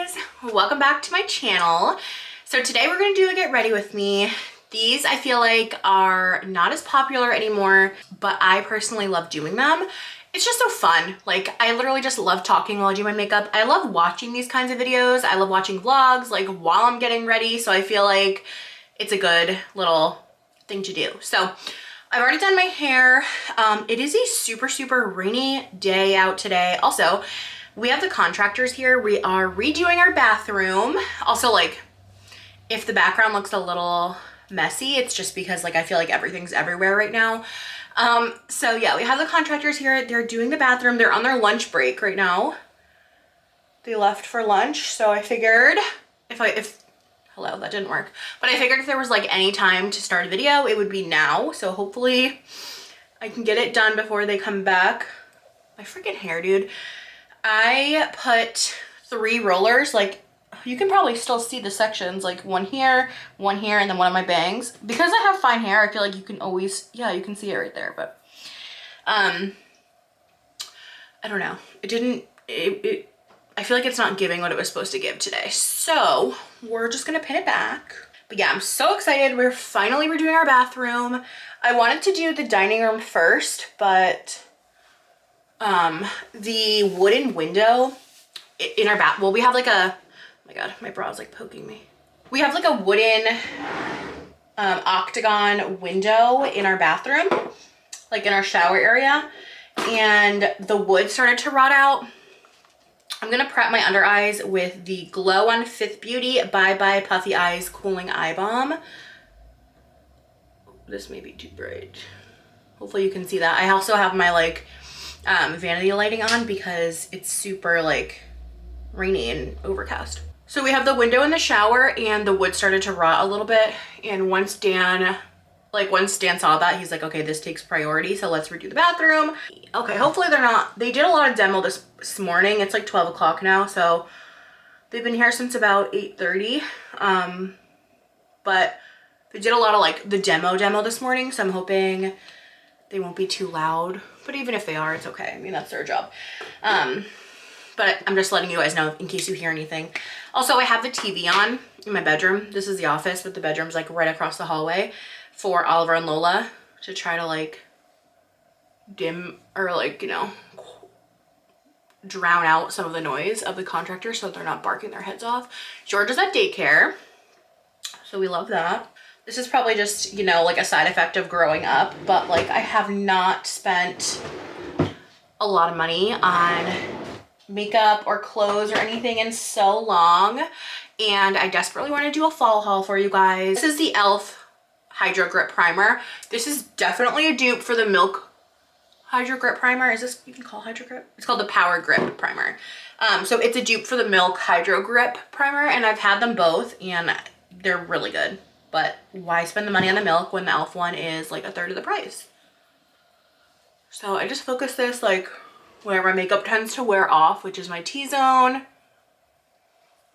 guys, welcome back to my channel. So today we're gonna do a get ready with me. These I feel like are not as popular anymore, but I personally love doing them. It's just so fun. Like, I literally just love talking while I do my makeup. I love watching these kinds of videos. I love watching vlogs like while I'm getting ready, so I feel like it's a good little thing to do. So I've already done my hair. It is a super rainy day out today. Also, we have the contractors here. We are redoing our bathroom. Also, like, if the background looks a little messy, it's just because like I feel like everything's everywhere right now. So yeah, we have the contractors here. They're doing the bathroom. They're on their lunch break right now. They left for lunch, so I figured hello, that didn't work. But I figured if there was like any time to start a video, it would be now. So hopefully I can get it done before they come back. My freaking hair, dude. I put 3 rollers, like you can probably still see the sections, like one here, and then one of my bangs. Because I have fine hair, I feel like you can always, yeah, you can see it right there, but I don't know. I feel like it's not giving what it was supposed to give today. So we're just gonna pin it back. But yeah, I'm so excited. We're finally redoing our bathroom. I wanted to do the dining room first, but the wooden window in our bath, well, we have like a, oh my god, my bra is like poking me. We have like a wooden octagon window in our bathroom, like in our shower area, and the wood started to rot out. I'm gonna prep my under eyes with the Glow on Fifth Beauty Bye Bye Puffy Eyes Cooling Eye Balm. This may be too bright. Hopefully you can see that. I also have my like vanity lighting on because it's super like rainy and overcast. So we have the window in the shower and the wood started to rot a little bit. And once Dan saw that, he's like, okay, this takes priority, so let's redo the bathroom. Okay, hopefully they did a lot of demo this morning. It's like 12 o'clock now, so they've been here since about 8:30. But they did a lot of like the demo this morning, so I'm hoping they won't be too loud. But even if they are, it's okay. I mean, that's their job. But I'm just letting you guys know in case you hear anything. Also, I have the TV on in my bedroom. This is the office, but the bedroom's like right across the hallway for Oliver and Lola to try to like dim or like, you know, drown out some of the noise of the contractor so they're not barking their heads off. George is at daycare, so we love that. This is probably just, you know, like a side effect of growing up, but like I have not spent a lot of money on makeup or clothes or anything in so long, and I desperately want to do a fall haul for you guys. This is the e.l.f. Hydro Grip Primer. This is definitely a dupe for the Milk Hydro Grip Primer. Is this even called Hydro Grip? It's called the Power Grip Primer. So it's a dupe for the Milk Hydro Grip Primer, and I've had them both and they're really good. But why spend the money on the Milk when the e.l.f. one is like 1/3 of the price? So I just focus this like where my makeup tends to wear off, which is my T-zone.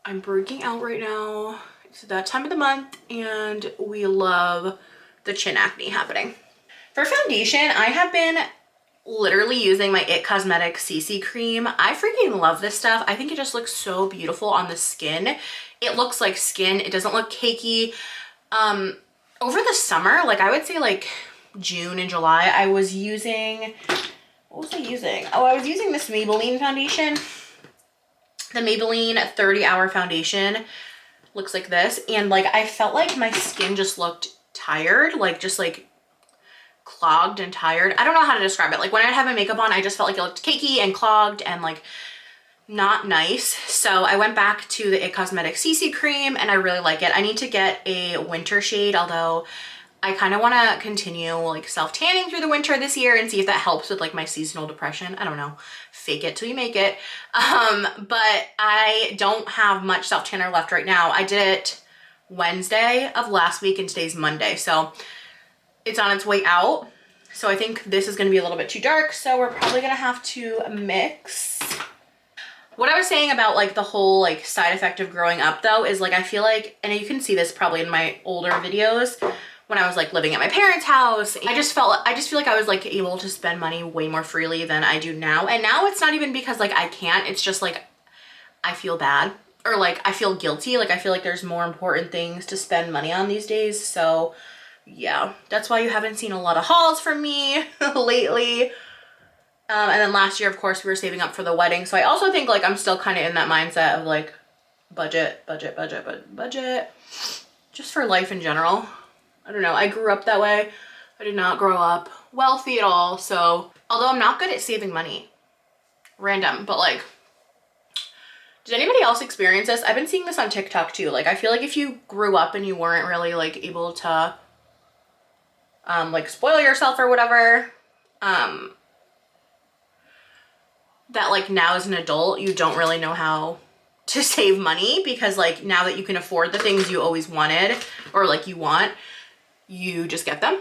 I'm breaking out right now. It's that time of the month and we love the chin acne happening. For foundation, I have been literally using my IT Cosmetics CC cream. I freaking love this stuff. I think it just looks so beautiful on the skin. It looks like skin. It doesn't look cakey. Over the summer, like I would say like June and July, I was using, what was I using? Oh, I was using this Maybelline foundation. The Maybelline 30-Hour Foundation looks like this. And like, I felt like my skin just looked tired, like just like clogged and tired. I don't know how to describe it. Like when I'd have my makeup on, I just felt like it looked cakey and clogged and like not nice. So I went back to the IT Cosmetics CC cream and I really like it. I need to get a winter shade, although I kind of want to continue like self-tanning through the winter this year and see if that helps with like my seasonal depression. I don't know. Fake it till you make it. But I don't have much self-tanner left right now. I did it Wednesday of last week and today's Monday. So it's on its way out. So I think this is going to be a little bit too dark. So we're probably going to have to mix. What I was saying about like the whole like side effect of growing up though is like I feel like, and you can see this probably in my older videos when I was like living at my parents' house, I just feel like I was like able to spend money way more freely than I do now. And now it's not even because like I can't, it's just like I feel bad or like I feel guilty. Like I feel like there's more important things to spend money on these days. So yeah, that's why you haven't seen a lot of hauls from me lately. And then last year, of course, we were saving up for the wedding. So I also think like I'm still kind of in that mindset of like budget, just for life in general. I don't know. I grew up that way. I did not grow up wealthy at all. So although I'm not good at saving money, random, but like, did anybody else experience this? I've been seeing this on TikTok too. Like, I feel like if you grew up and you weren't really like able to like spoil yourself or whatever, that like now as an adult, you don't really know how to save money, because like now that you can afford the things you always wanted or like you want, you just get them.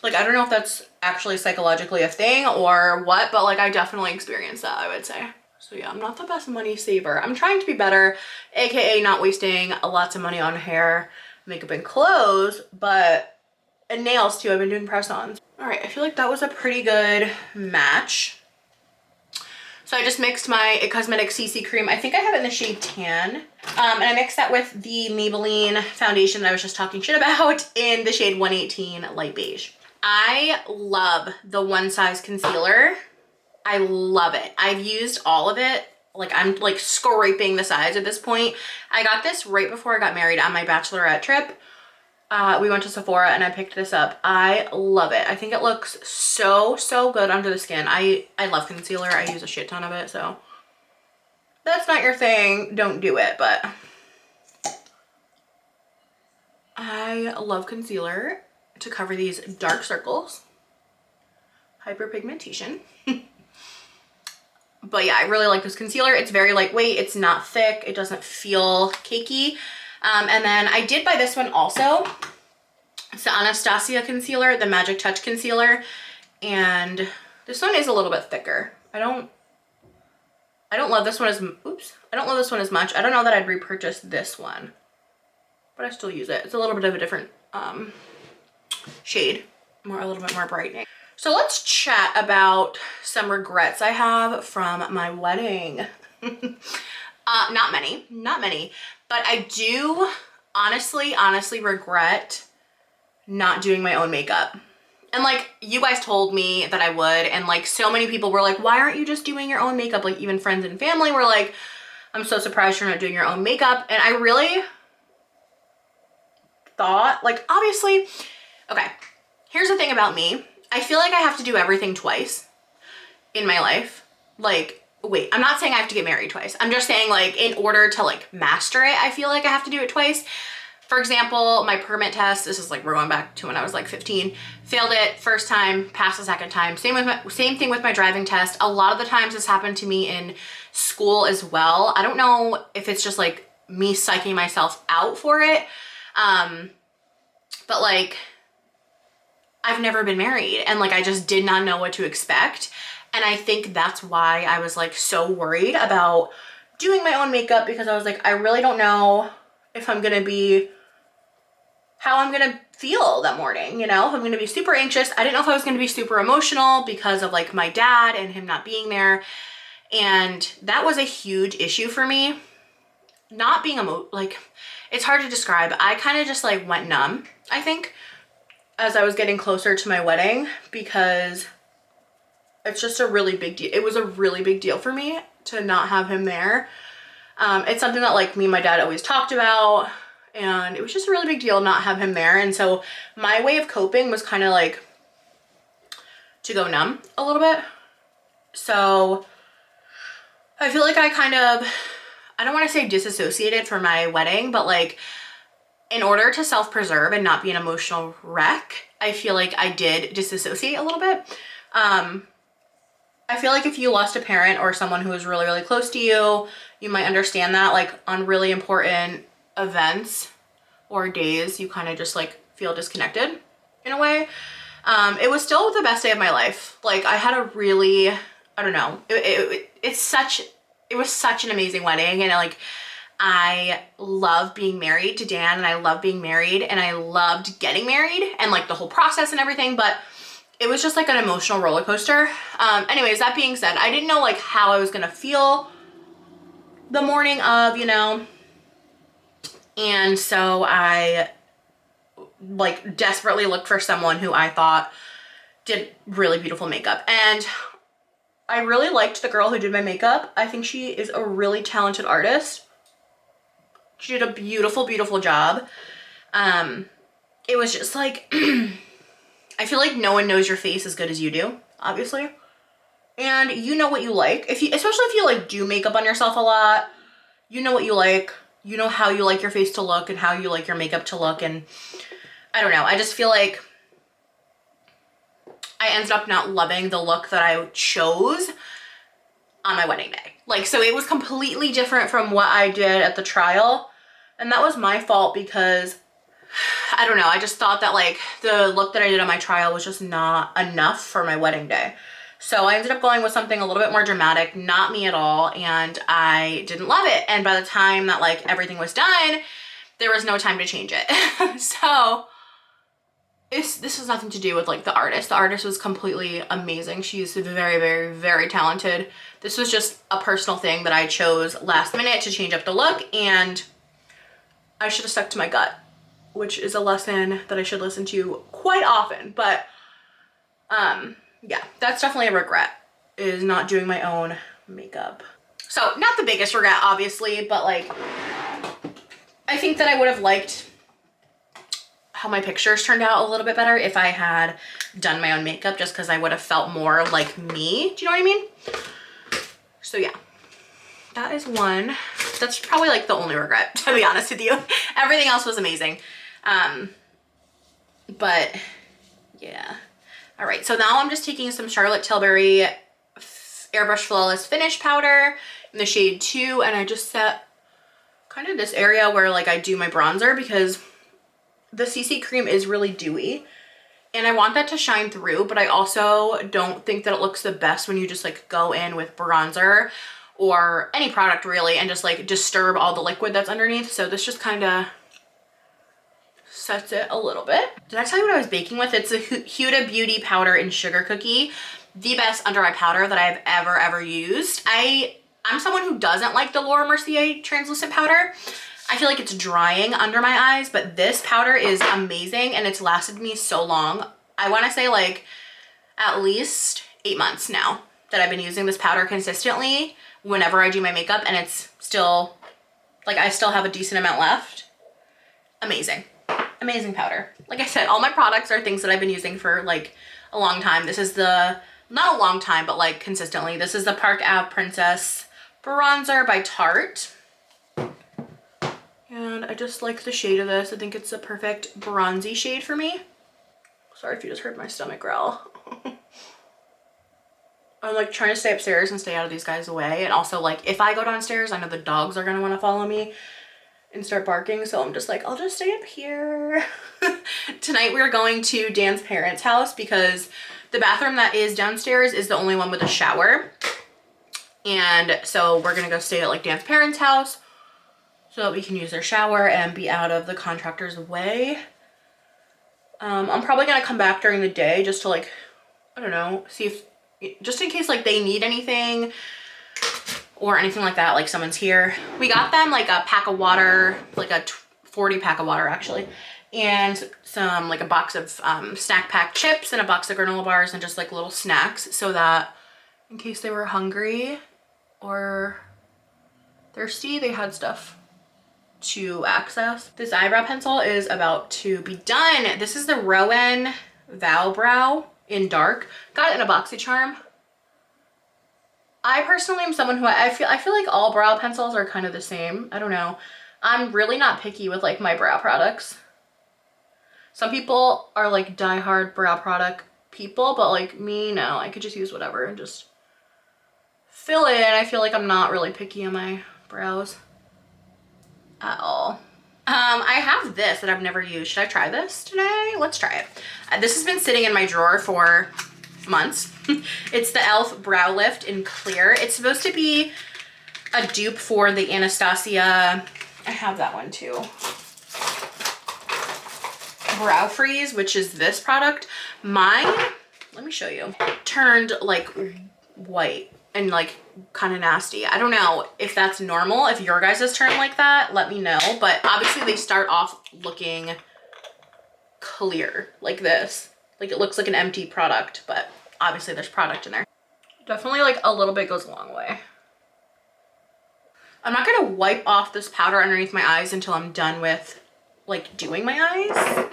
Like, I don't know if that's actually psychologically a thing or what, but like I definitely experienced that, I would say. So yeah, I'm not the best money saver. I'm trying to be better, AKA not wasting lots of money on hair, makeup, and clothes, and nails too. I've been doing press-ons. All right, I feel like that was a pretty good match. So I just mixed my It Cosmetics CC cream. I think I have it in the shade Tan. And I mixed that with the Maybelline foundation that I was just talking shit about in the shade 118 Light Beige. I love the One Size Concealer. I love it. I've used all of it. Like, I'm like scraping the sides at this point. I got this right before I got married on my bachelorette trip. We went to Sephora and I picked this up. I love it. I think it looks so good under the skin. I love concealer. I use a shit ton of it, so if that's not your thing, don't do it, but I love concealer to cover these dark circles, hyperpigmentation. But yeah, I really like this concealer. It's very lightweight. It's not thick. It doesn't feel cakey. And then I did buy this one also. It's the Anastasia concealer, the Magic Touch concealer. And this one is a little bit thicker. I don't love this one as, I don't love this one as much. I don't know that I'd repurchase this one, but I still use it. It's a little bit of a different shade, a little bit more brightening. So let's chat about some regrets I have from my wedding. Not many, but I do honestly regret not doing my own makeup. And like, you guys told me that I would, and like so many people were like, why aren't you just doing your own makeup? Like, even friends and family were like, I'm so surprised you're not doing your own makeup. And I really thought, like, obviously, okay, here's the thing about me. I feel like I have to do everything twice in my life. Like, wait, I'm not saying I have to get married twice. I'm just saying, like, in order to like master it, I feel like I have to do it twice. For example, my permit test, this is like, we're going back to when I was like 15, failed it first time, passed the second time. Same thing with my driving test. A lot of the times this happened to me in school as well. I don't know if it's just like me psyching myself out for it. But like, I've never been married, and like, I just did not know what to expect. And I think that's why I was like so worried about doing my own makeup, because I was like, I really don't know if I'm gonna be, how I'm gonna feel that morning, you know? If I'm gonna be super anxious. I didn't know if I was gonna be super emotional because of like my dad and him not being there. And that was a huge issue for me. Not being like, it's hard to describe. I kind of just like went numb, I think, as I was getting closer to my wedding, because it's just a really big deal. It was a really big deal for me to not have him there. It's something that like me and my dad always talked about, and it was just a really big deal not have him there. And so my way of coping was kind of like to go numb a little bit. So I feel like I kind of, I don't want to say disassociated from my wedding, but like, in order to self-preserve and not be an emotional wreck, I feel like I did disassociate a little bit. I feel like if you lost a parent or someone who was really close to you, you might understand that, like on really important events or days, you kind of just like feel disconnected in a way. It was still the best day of my life. Like, I had a really, I don't know, it was such an amazing wedding. And like, I love being married to Dan, and I love being married, and I loved getting married and like the whole process and everything, but it was just like an emotional roller coaster. Anyways, that being said, I didn't know like how I was gonna feel the morning of, you know, and so I like desperately looked for someone who I thought did really beautiful makeup. And I really liked the girl who did my makeup. I think she is a really talented artist. She did a beautiful, beautiful job. It was just like, I feel like no one knows your face as good as you do, obviously. And you know what you like. Especially if you like do makeup on yourself a lot, you know what you like. You know how you like your face to look and how you like your makeup to look. And I don't know, I just feel like I ended up not loving the look that I chose on my wedding day. Like, so it was completely different from what I did at the trial. And that was my fault because, I don't know, I just thought that like the look that I did on my trial was just not enough for my wedding day. So I ended up going with something a little bit more dramatic, not me at all, and I didn't love it. And by the time that like everything was done, there was no time to change it. So this has nothing to do with like the artist. The artist was completely amazing. She's very, very, very talented. This was just a personal thing that I chose last minute to change up the look, and I should have stuck to my gut, which is a lesson that I should listen to quite often. But yeah, that's definitely a regret, is not doing my own makeup. So not the biggest regret, obviously, but like, I think that I would have liked how my pictures turned out a little bit better if I had done my own makeup, just because I would have felt more like me. Do you know what I mean? So yeah, that is one. That's probably like the only regret, to be honest with you. Everything else was amazing. But yeah. All right, so now I'm just taking some Charlotte Tilbury Airbrush Flawless Finish Powder in the shade 2, and I just set kind of this area where like I do my bronzer, because the CC cream is really dewy and I want that to shine through, but I also don't think that it looks the best when you just like go in with bronzer or any product really and just like disturb all the liquid that's underneath. So this just kind of sets it a little bit. Did I tell you what I was baking with? It's a Huda Beauty powder in Sugar Cookie, the best under eye powder that I've ever used. I'm someone who doesn't like the Laura Mercier translucent powder. I feel like it's drying under my eyes, but this powder is amazing and it's lasted me so long. I want to say like at least 8 months now that I've been using this powder consistently whenever I do my makeup, and it's still like, I still have a decent amount left. Amazing. Amazing powder. Like I said, all my products are things that I've been using for like a long time. This is not a long time, but like consistently. This is the Park Ave Princess Bronzer by Tarte. And I just like the shade of this. I think it's a perfect bronzy shade for me. Sorry if you just heard my stomach growl. I'm like trying to stay upstairs and stay out of these guys' way. And also like if I go downstairs, I know the dogs are gonna wanna follow me and start barking. So I'm just like, I'll just stay up here. Tonight we're going to Dan's parents' house because the bathroom that is downstairs is the only one with a shower. And so we're gonna go stay at like Dan's parents' house so that we can use their shower and be out of the contractor's way. I'm probably gonna come back during the day just to like, I don't know, see if, just in case like they need anything or anything like that, like someone's here. We got them like a pack of water, like a 40 pack of water actually, and some like a box of snack pack chips and a box of granola bars and just like little snacks, so that in case they were hungry or thirsty, they had stuff to access. This eyebrow pencil is about to be done. This is the Rowan Vow Brow in dark. Got it in a BoxyCharm. I personally am someone who I feel like all brow pencils are kind of the same. I don't know. I'm really not picky with like my brow products. Some people are like diehard brow product people, but like me, no, I could just use whatever and just fill it in. I feel like I'm not really picky on my brows at all. I have this that I've never used. Should I try this today? Let's try it. This has been sitting in my drawer for months. It's the e.l.f. Brow Lift in clear. It's supposed to be a dupe for the Anastasia, I have that one too, Brow Freeze, which is this product. Mine, let me show you, turned like white and like kind of nasty. I don't know if that's normal. If your guys' turn like that, let me know. But obviously they start off looking clear like this. Like it looks like an empty product, but obviously there's product in there. Definitely like a little bit goes a long way. I'm not gonna wipe off this powder underneath my eyes until I'm done with like doing my eyes.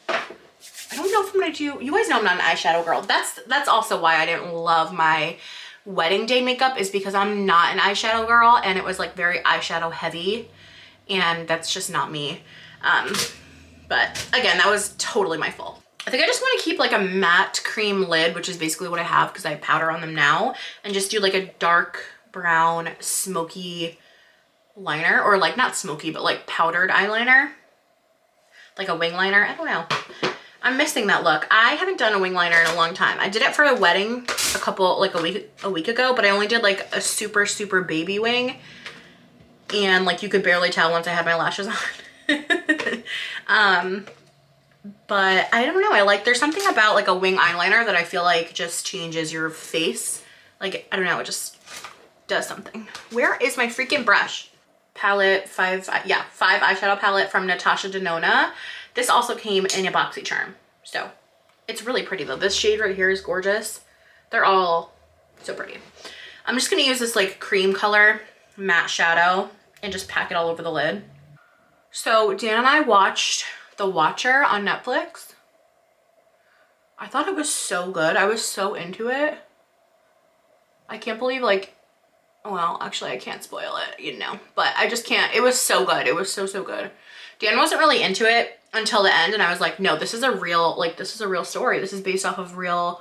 I don't know if I'm gonna do, you guys know I'm not an eyeshadow girl. That's also why I didn't love my wedding day makeup, is because I'm not an eyeshadow girl and it was like very eyeshadow heavy and that's just not me. But again, that was totally my fault. I think I just want to keep like a matte cream lid, which is basically what I have because I have powder on them now, and just do like a dark brown smoky liner, or like not smoky, but like powdered eyeliner, like a wing liner. I don't know. I'm missing that look. I haven't done a wing liner in a long time. I did it for a wedding a week ago, but I only did like a super, super baby wing. And like you could barely tell once I had my lashes on. But I don't know. There's something about like a wing eyeliner that I feel like just changes your face. Like, I don't know, it just does something. Where is my freaking brush? Palette, five eyeshadow palette from Natasha Denona. This also came in a BoxyCharm. So it's really pretty though. This shade right here is gorgeous. They're all so pretty. I'm just gonna use this like cream color matte shadow and just pack it all over the lid. So Dan and I watched The Watcher on Netflix. I thought it was so good. I was so into it. I can't believe like, well, actually I can't spoil it, you know, but I just can't. It was so good. It was so, so good. Dan wasn't really into it until the end and I was like, no, this is a real story. This is based off of real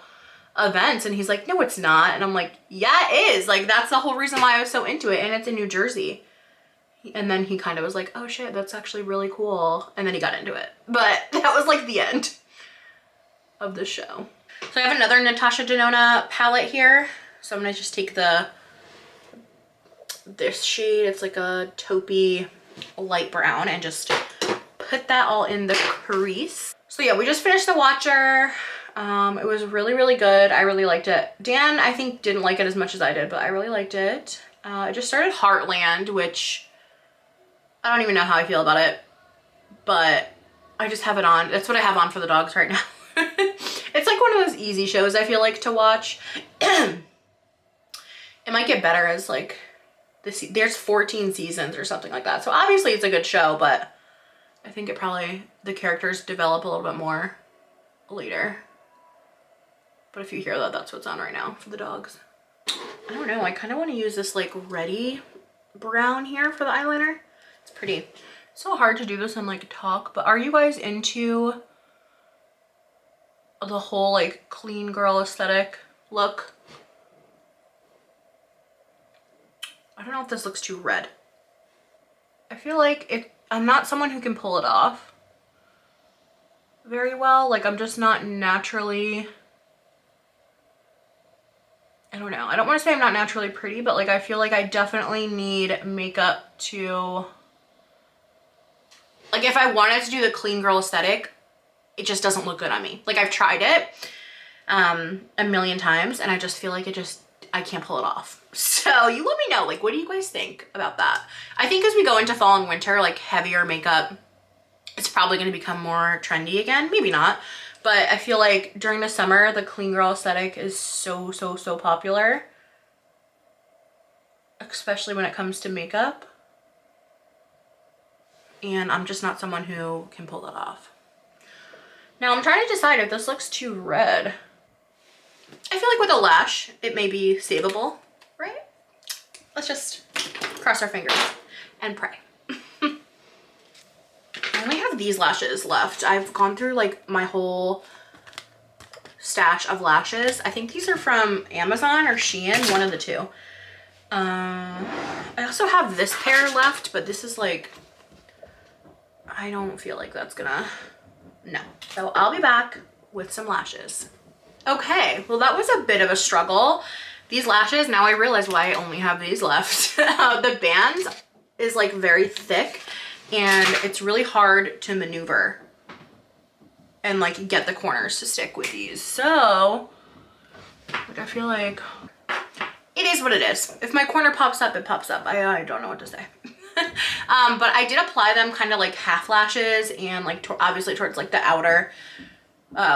events. And he's like, no, it's not. And I'm like, yeah, it is. Like, that's the whole reason why I was so into it. And it's in New Jersey. And then he kind of was like, oh shit, that's actually really cool. And then he got into it. But that was like the end of the show. So I have another Natasha Denona palette here. So I'm gonna just take this shade, it's like a taupey light brown, and just put that all in the crease. So yeah, we just finished The Watcher. It was really, really good. I really liked it. Dan, I think, didn't like it as much as I did, but I really liked it. I just started Heartland, which I don't even know how I feel about it, but I just have it on. That's what I have on for the dogs right now. It's like one of those easy shows I feel like to watch. It might get better as like, there's 14 seasons or something like that. So obviously it's a good show, but I think the characters develop a little bit more later. But if you hear that, that's what's on right now for the dogs. I don't know, I kind of want to use this like reddy brown here for the eyeliner. It's pretty. It's so hard to do this and like talk, but are you guys into the whole like clean girl aesthetic look? I don't know if this looks too red. I feel like I'm not someone who can pull it off very well. Like, I'm just not naturally, I don't know. I don't want to say I'm not naturally pretty, but like I feel like I definitely need makeup to, like, if I wanted to do the clean girl aesthetic, it just doesn't look good on me. Like, I've tried it a million times and I just feel like I can't pull it off. So you let me know, like, what do you guys think about that? I think as we go into fall and winter, like heavier makeup, it's probably going to become more trendy again. Maybe not, but I feel like during the summer, the clean girl aesthetic is so, so, so popular, especially when it comes to makeup. And I'm just not someone who can pull that off. Now I'm trying to decide if this looks too red. I feel like with a lash, it may be savable, right? Let's just cross our fingers and pray. I only have these lashes left. I've gone through like my whole stash of lashes. I think these are from Amazon or Shein, one of the two. I also have this pair left, but this is like, I don't feel like that's gonna, no. So I'll be back with some lashes. Okay, well that was a bit of a struggle. These lashes, now I realize why I only have these left. The band is like very thick and it's really hard to maneuver and like get the corners to stick with these. So like I feel like it is what it is. If my corner pops up, it pops up. I don't know what to say. But I did apply them kind of like half lashes and like obviously towards like the outer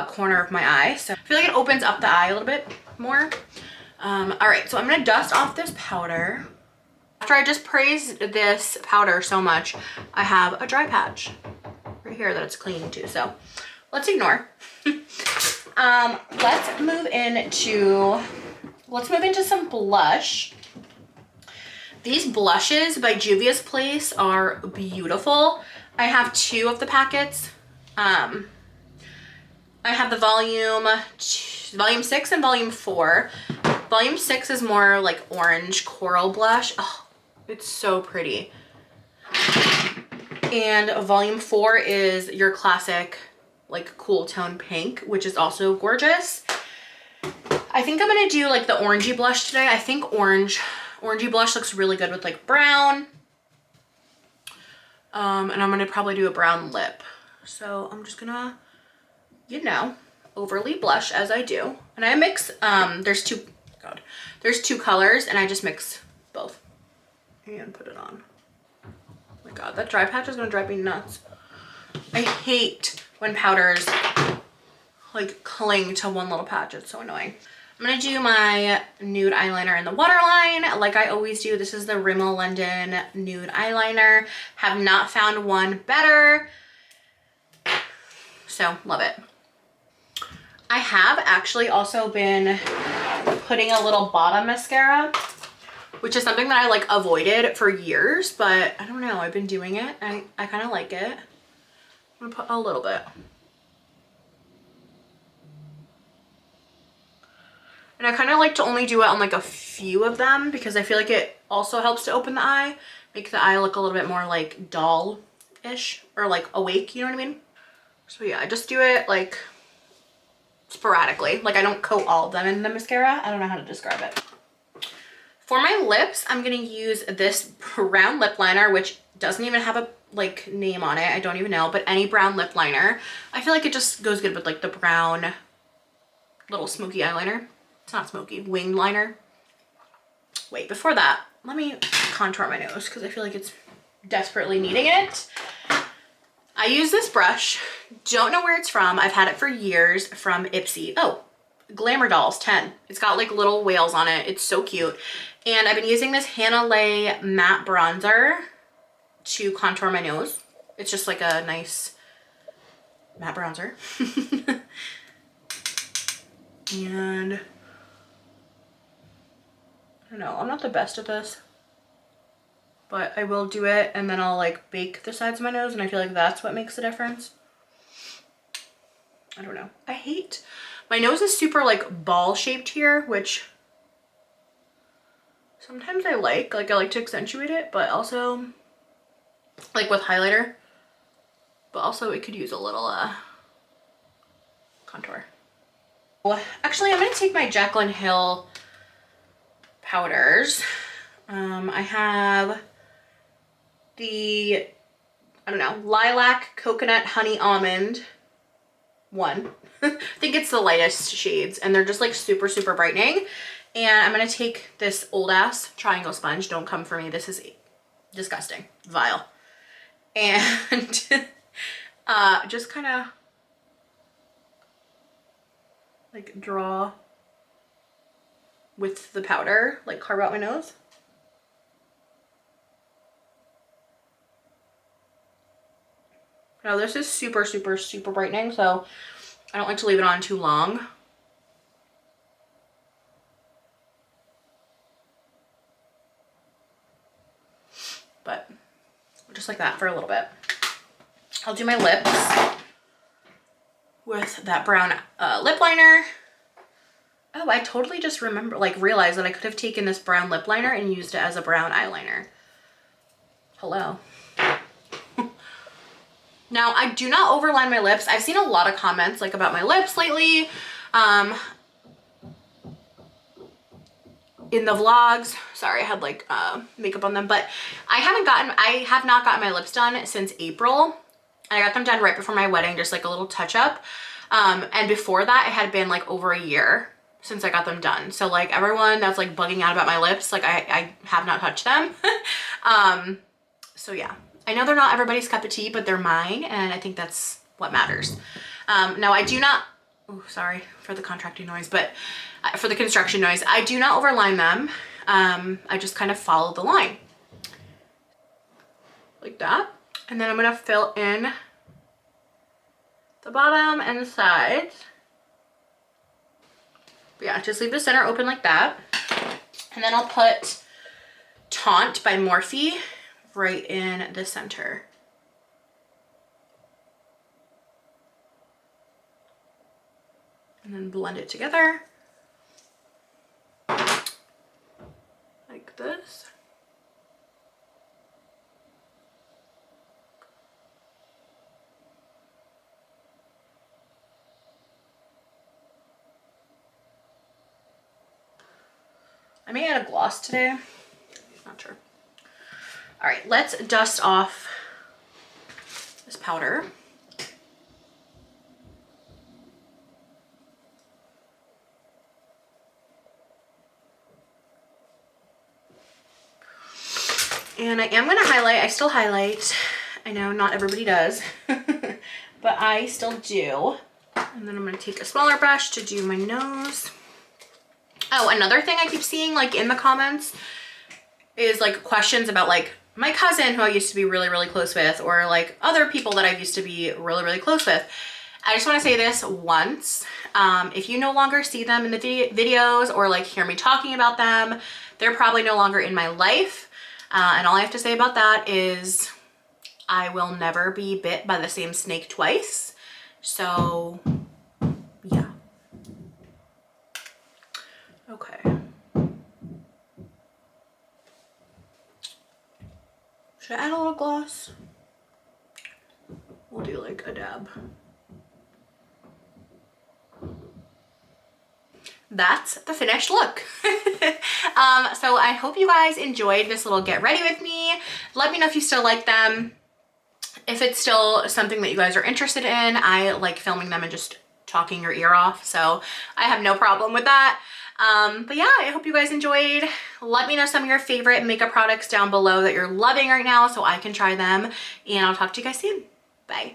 corner of my eye. So I feel like it opens up the eye a little bit more. All right, so I'm gonna dust off this powder. After I just praised this powder so much, I have a dry patch right here that it's clinging to. So let's ignore. Let's move into some blush. These blushes by Juvia's Place are beautiful. I have 2 of the packets. I have the volume 6 and volume 4. Volume 6 is more like orange coral blush. Oh, it's so pretty. And volume 4 is your classic like cool tone pink, which is also gorgeous. I think I'm gonna do like the orangey blush today. I think orangey blush looks really good with like brown. And I'm gonna probably do a brown lip. So I'm just gonna, you know, overly blush as I do. And I mix, there's two colors and I just mix both and put it on. Oh my God, that dry patch is gonna drive me nuts. I hate when powders like cling to one little patch. It's so annoying. I'm gonna do my nude eyeliner in the waterline like I always do. This is the Rimmel London nude eyeliner. Have not found one better. So love it. I have actually also been putting a little bottom mascara, which is something that I like avoided for years, but I don't know, I've been doing it. I kind of like it. I'm gonna put a little bit. And I kind of like to only do it on like a few of them because I feel like it also helps to open the eye, make the eye look a little bit more like doll-ish or like awake, you know what I mean? So yeah, I just do it like sporadically. Like I don't coat all of them in the mascara. I don't know how to describe it. For my lips, I'm gonna use this brown lip liner, which doesn't even have a like name on it. I don't even know, but any brown lip liner. I feel like it just goes good with like the brown little smoky eyeliner. It's not smoky, winged liner. Wait, before that, let me contour my nose because I feel like it's desperately needing it. I use this brush, don't know where it's from. I've had it for years from Ipsy. Oh, Glamour Dolls 10. It's got like little whales on it. It's so cute. And I've been using this Hannah Lay matte bronzer to contour my nose. It's just like a nice matte bronzer. And I don't know, I'm not the best at this, but I will do it and then I'll like bake the sides of my nose and I feel like that's what makes the difference. I don't know. I hate, my nose is super like ball shaped here, which sometimes I like to accentuate it, but also like with highlighter, but also it could use a little contour. Well, actually I'm gonna take my Jaclyn Hill powders. I have the, I don't know, lilac, coconut, honey, almond one. I think it's the lightest shades and they're just like super, super brightening. And I'm gonna take this old ass triangle sponge. Don't come for me. This is disgusting, vile. And just kind of like draw with the powder, like carve out my nose. Now this is super, super, super brightening, so I don't like to leave it on too long. But just like that for a little bit. I'll do my lips with that brown lip liner. Oh, I totally just realized that I could have taken this brown lip liner and used it as a brown eyeliner. Hello. Now, I do not overline my lips. I've seen a lot of comments like about my lips lately in the vlogs. Sorry, I had like makeup on them, but I have not gotten my lips done since April. I got them done right before my wedding, just like a little touch up. And before that, it had been like over a year. since I got them done. So like everyone that's like bugging out about my lips, like I have not touched them. So yeah, I know they're not everybody's cup of tea, but they're mine, and I think that's what matters. Now I do not, oh, sorry for the contracting noise, but for the construction noise, I do not overline them. I just kind of follow the line like that. And then I'm gonna fill in the bottom and the sides. But yeah, just leave the center open like that. And then I'll put Taunt by Morphe right in the center. And then blend it together like this. I may add a gloss today, not sure. All right, let's dust off this powder. And I am gonna highlight, I still highlight. I know not everybody does, but I still do. And then I'm gonna take a smaller brush to do my nose. Oh, another thing I keep seeing like in the comments is like questions about like my cousin who I used to be really, really close with, or like other people that I used to be really, really close with. I just want to say this once. If you no longer see them in the videos or like hear me talking about them, they're probably no longer in my life. And all I have to say about that is I will never be bit by the same snake twice. So yeah. Okay. Should I add a little gloss? We'll do like a dab. That's the finished look. So I hope you guys enjoyed this little get ready with me. Let me know if you still like them. If it's still something that you guys are interested in, I like filming them and just talking your ear off. So I have no problem with that. But yeah, I hope you guys enjoyed. Let me know some of your favorite makeup products down below that you're loving right now so I can try them. And I'll talk to you guys soon. Bye.